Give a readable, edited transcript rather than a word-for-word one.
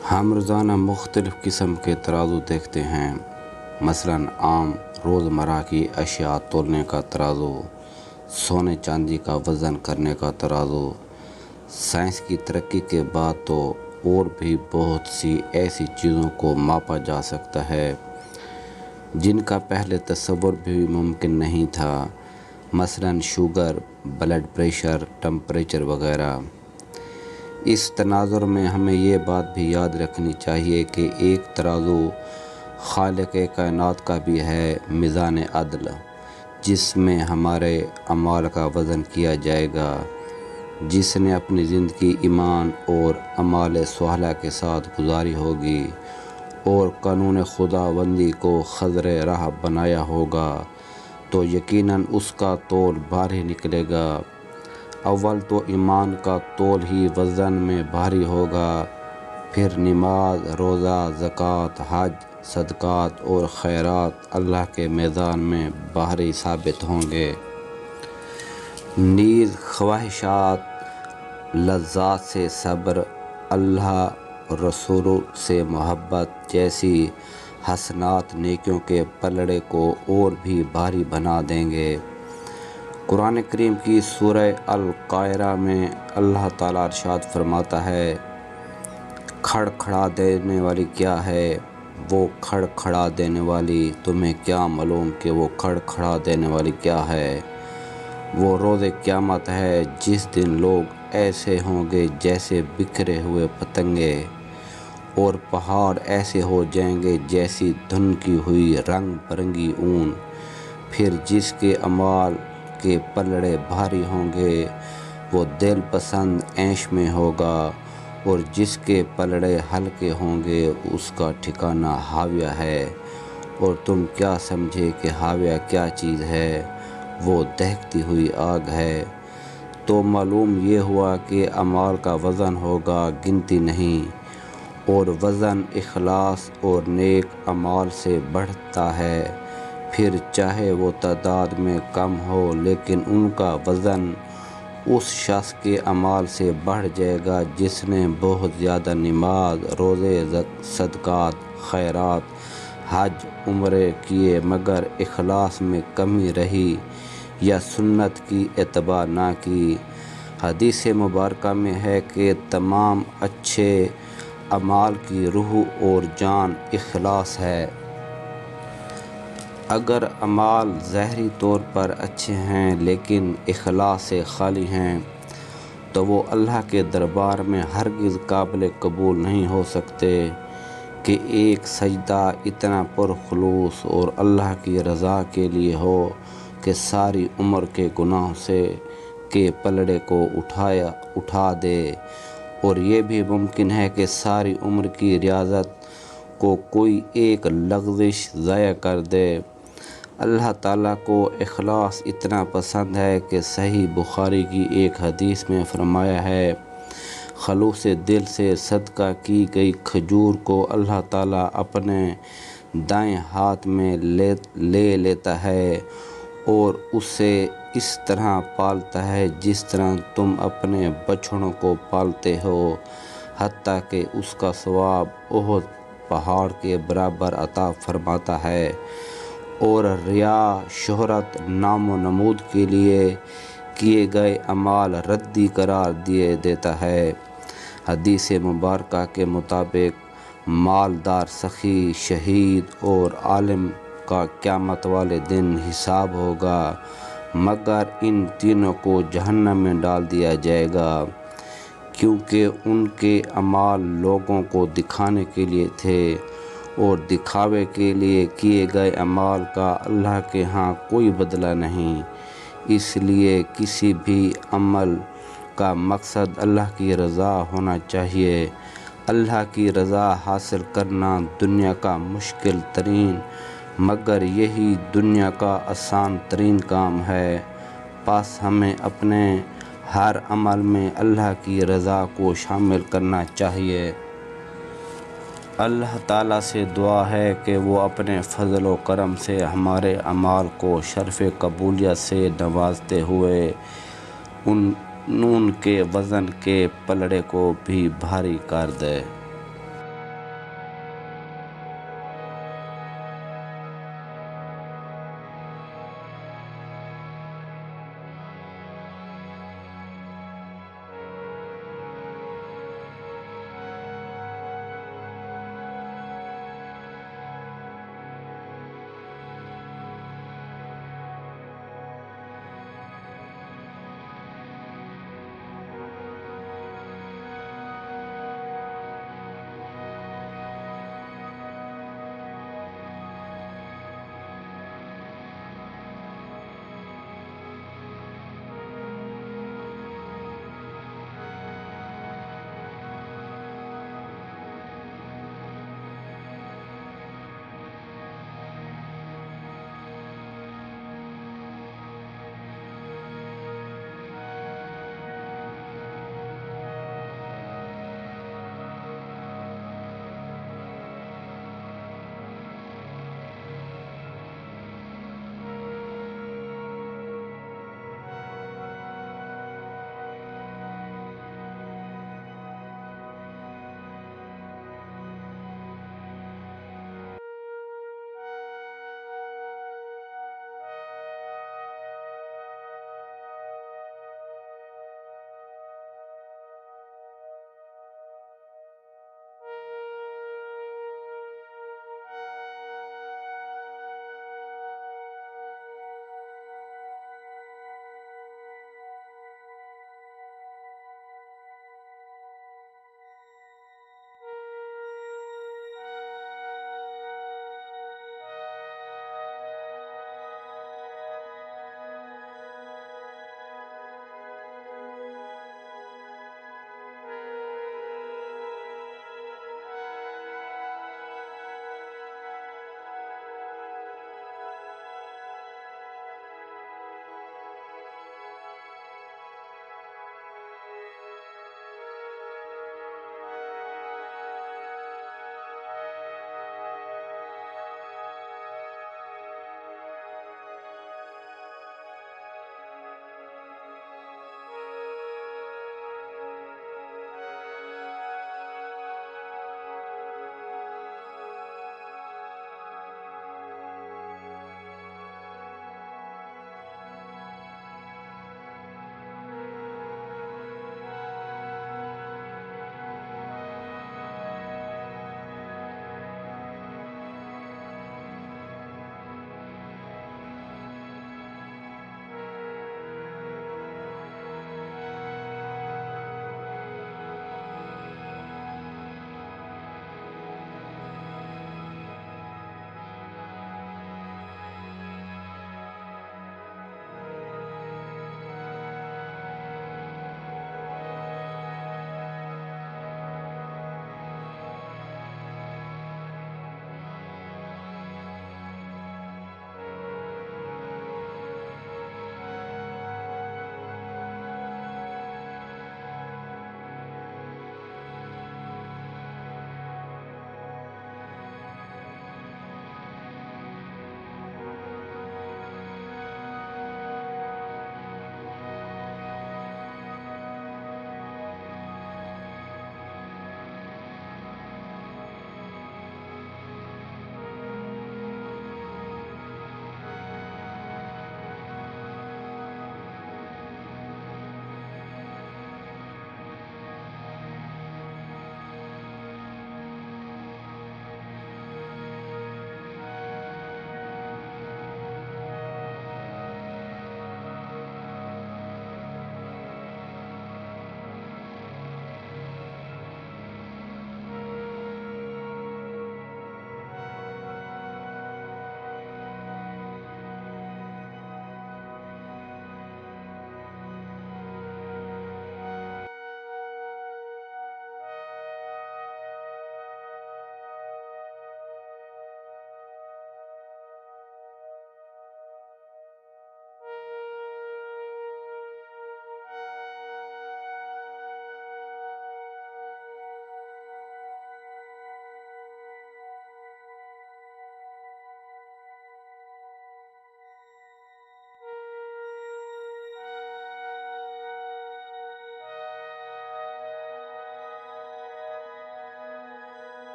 ہم روزانہ مختلف قسم کے ترازو دیکھتے ہیں، مثلاً عام روزمرہ کی اشیاء تولنے کا ترازو، سونے چاندی کا وزن کرنے کا ترازو۔ سائنس کی ترقی کے بعد تو اور بھی بہت سی ایسی چیزوں کو ماپا جا سکتا ہے جن کا پہلے تصور بھی ممکن نہیں تھا، مثلاً شوگر، بلڈ پریشر، ٹمپریچر وغیرہ۔ اس تناظر میں ہمیں یہ بات بھی یاد رکھنی چاہیے کہ ایک ترازو خالق کائنات کا بھی ہے، میزان عدل، جس میں ہمارے اعمال کا وزن کیا جائے گا۔ جس نے اپنی زندگی ایمان اور اعمال صالحہ کے ساتھ گزاری ہوگی اور قانون خداوندی کو خضر راہ بنایا ہوگا تو یقیناً اس کا تول بھاری نکلے گا۔ اول تو ایمان کا تول ہی وزن میں بھاری ہوگا، پھر نماز، روزہ، زکوٰۃ، حج، صدقات اور خیرات اللہ کے میزان میں بھاری ثابت ہوں گے۔ نیز خواہشات، لذات سے صبر، اللہ رسول سے محبت جیسی حسنات نیکیوں کے پلڑے کو اور بھی بھاری بنا دیں گے۔ قرآن کریم کی سورہ القارعہ میں اللہ تعالیٰ ارشاد فرماتا ہے، کھڑکھڑا دینے والی کیا ہے؟ وہ کھڑکھڑا دینے والی تمہیں کیا معلوم کہ وہ کھڑکھڑا دینے والی کیا ہے؟ وہ روز قیامت ہے جس دن لوگ ایسے ہوں گے جیسے بکھرے ہوئے پتنگے، اور پہاڑ ایسے ہو جائیں گے جیسی دھنکی ہوئی رنگ برنگی اون۔ پھر جس کے اعمال کے پلڑے بھاری ہوں گے وہ دل پسند عیش میں ہوگا، اور جس کے پلڑے ہلکے ہوں گے اس کا ٹھکانہ ہاویہ ہے۔ اور تم کیا سمجھے کہ ہاویہ کیا چیز ہے؟ وہ دہکتی ہوئی آگ ہے۔ تو معلوم یہ ہوا کہ اعمال کا وزن ہوگا، گنتی نہیں، اور وزن اخلاص اور نیک اعمال سے بڑھتا ہے۔ پھر چاہے وہ تعداد میں کم ہو لیکن ان کا وزن اس شخص کے اعمال سے بڑھ جائے گا جس نے بہت زیادہ نماز، روزے، صدقات، خیرات، حج، عمرے کیے مگر اخلاص میں کمی رہی یا سنت کی اتباع نہ کی۔ حدیث مبارکہ میں ہے کہ تمام اچھے اعمال کی روح اور جان اخلاص ہے۔ اگر اعمال ظاہری طور پر اچھے ہیں لیکن اخلاص سے خالی ہیں تو وہ اللہ کے دربار میں ہرگز قابل قبول نہیں ہو سکتے۔ کہ ایک سجدہ اتنا پرخلوص اور اللہ کی رضا کے لیے ہو کہ ساری عمر کے گناہوں سے کے پلڑے کو اٹھا دے، اور یہ بھی ممکن ہے کہ ساری عمر کی ریاضت کو کوئی ایک لغزش ضائع کر دے۔ اللہ تعالیٰ کو اخلاص اتنا پسند ہے کہ صحیح بخاری کی ایک حدیث میں فرمایا ہے، خلوص دل سے صدقہ کی گئی کھجور کو اللہ تعالیٰ اپنے دائیں ہاتھ میں لے لیتا ہے اور اسے اس طرح پالتا ہے جس طرح تم اپنے بچڑوں کو پالتے ہو، حتیٰ کہ اس کا ثواب احد پہاڑ کے برابر عطا فرماتا ہے، اور ریا، شہرت، نام و نمود کے لیے کیے گئے اعمال ردی قرار دیتا ہے۔ حدیث مبارکہ کے مطابق مالدار، سخی، شہید اور عالم کا قیامت والے دن حساب ہوگا، مگر ان تینوں کو جہنم میں ڈال دیا جائے گا، کیونکہ ان کے اعمال لوگوں کو دکھانے کے لیے تھے، اور دکھاوے کے لیے کیے گئے اعمال کا اللہ کے ہاں کوئی بدلہ نہیں۔ اس لیے کسی بھی عمل کا مقصد اللہ کی رضا ہونا چاہیے۔ اللہ کی رضا حاصل کرنا دنیا کا مشکل ترین مگر یہی دنیا کا آسان ترین کام ہے، پس ہمیں اپنے ہر عمل میں اللہ کی رضا کو شامل کرنا چاہیے۔ اللہ تعالیٰ سے دعا ہے کہ وہ اپنے فضل و کرم سے ہمارے اعمال کو شرف قبولیت سے نوازتے ہوئے ان کے وزن کے پلڑے کو بھی بھاری کر دے۔